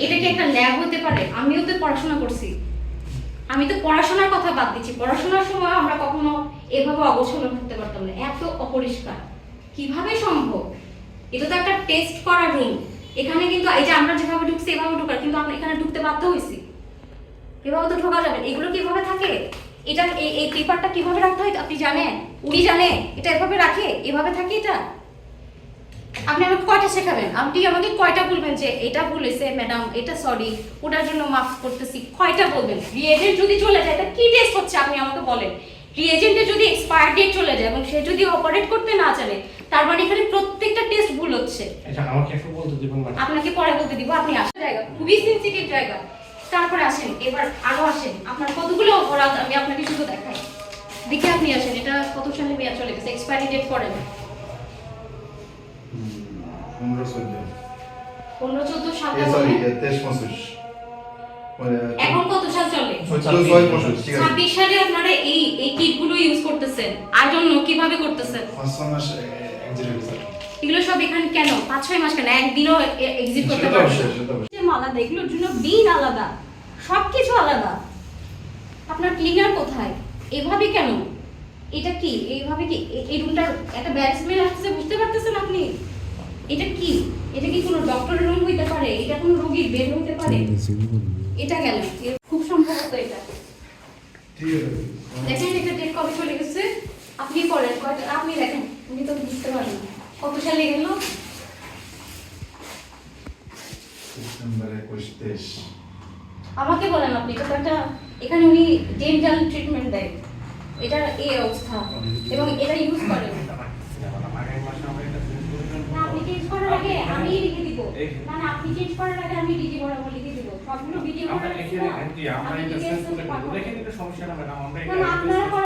এটা কি একটা ল্যাব হতে পারে? আমিও তো পড়াশোনা করছি, আমি তো পড়াশোনার কথা বাদ দিচ্ছি, পড়াশোনার সময় আমরা কখনো এভাবে অগোছালো থাকতে পারতাম না, এত অপরিষ্কার কিভাবে সম্ভব? এটা তো একটা টেস্ট করার রুম, এখানে কিন্তু এই যে আমরা যেভাবে ঢুকছি এভাবে ঢোকার, কিন্তু আমরা এখানে ঢুকতে বাধ্য হয়েছি, এভাবে তো ঢোকা যাবে। এগুলো কিভাবে থাকে? এটা এই পেপারটা কিভাবে রাখতে হয় আপনি জানেন? উনি জানে এটা এভাবে রাখে, এভাবে থাকে এটা? আপনি আমাকে কয়টা শেখাবেন? আপনি আমাকে কয়টা বলবেন যে এটা বলেছে ম্যাডাম, এটা সরি, ওটার জন্য মাফ করতেছি, কয়টা বলবেন? রিএজেন্ট যদি চলে যায় এটা কি টেস্ট হচ্ছে আপনি আমাকে বলেন? রিএজেন্টে যদি এক্সপায়ার ডেট চলে যায় এবং সে যদি অপারেট করতে না জানে, তার মানে এখানে প্রত্যেকটা টেস্ট ভুল হচ্ছে। আচ্ছা আমাকে একটু বলতে দিবেন না? আপনাকে পরে বলতে দিব, আপনি আসার জায়গা খুবই সেনসিটিভ জায়গা। তারপরে আসেন, এবার আরো আসেন, আপনার কতগুলো অপরাধ আমি আপনাকে শুধু দেখাই, দেখে আপনি আসেন। এটা কত সালে মেয়াদ চলে গেছে, এক্সপায়ারি ডেট করেন 15-14 সাল এখন কত সাল চলে? 26 সালে আপনারা এই কিটগুলো ইউজ করতেছেন, আই ডোন্ট নো কিভাবে করতেছেন। এগুলো সব এখানে কেন 5-6 মাস কেন একদিনও এক্সিট করতে পারবেন? আলাদা, এগুলোর জন্য বিন আলাদা, সবকিছু আলাদা। আপনার ক্লিনার কোথায়? এভাবে কেন? এটা কি এইভাবে কি এই রুমটার একটা ব্যাটসম্যান আসছে, বুঝতে পারতেছেন আপনি? এটা কি? এটা কি কোনো ডক্টরের রুম হইতে পারে? এটা কোনো রোগীর বেড হইতে পারে? এটা গেল খুব সম্ভবত এটা। দেখেন এটা ডেট কবে চলে গেছে, আপনি করেন কয়টা, আপনি দেখেন, উনি তো বুঝতে পারেন না কত সালে গেল। আমাকে বলেন আপনি, এটা তো একটা, এখানে উনি ডেন্টাল ট্রিটমেন্ট দেয়, এটার এই অবস্থা এবং এটা ইউজ করেন। না আপনি চেঞ্জ করার আগে আমি লিখে দিব, না না আপনি চেঞ্জ করার আগে আমি ডিজি বরাবর লিখে দিব, সবগুলো ভিডিও করে রাখছি না, আমি ডিটেইলস করে পাঠাবো। দেখেন এটা সমস্যা না ম্যাডাম, আমরা না আপনারা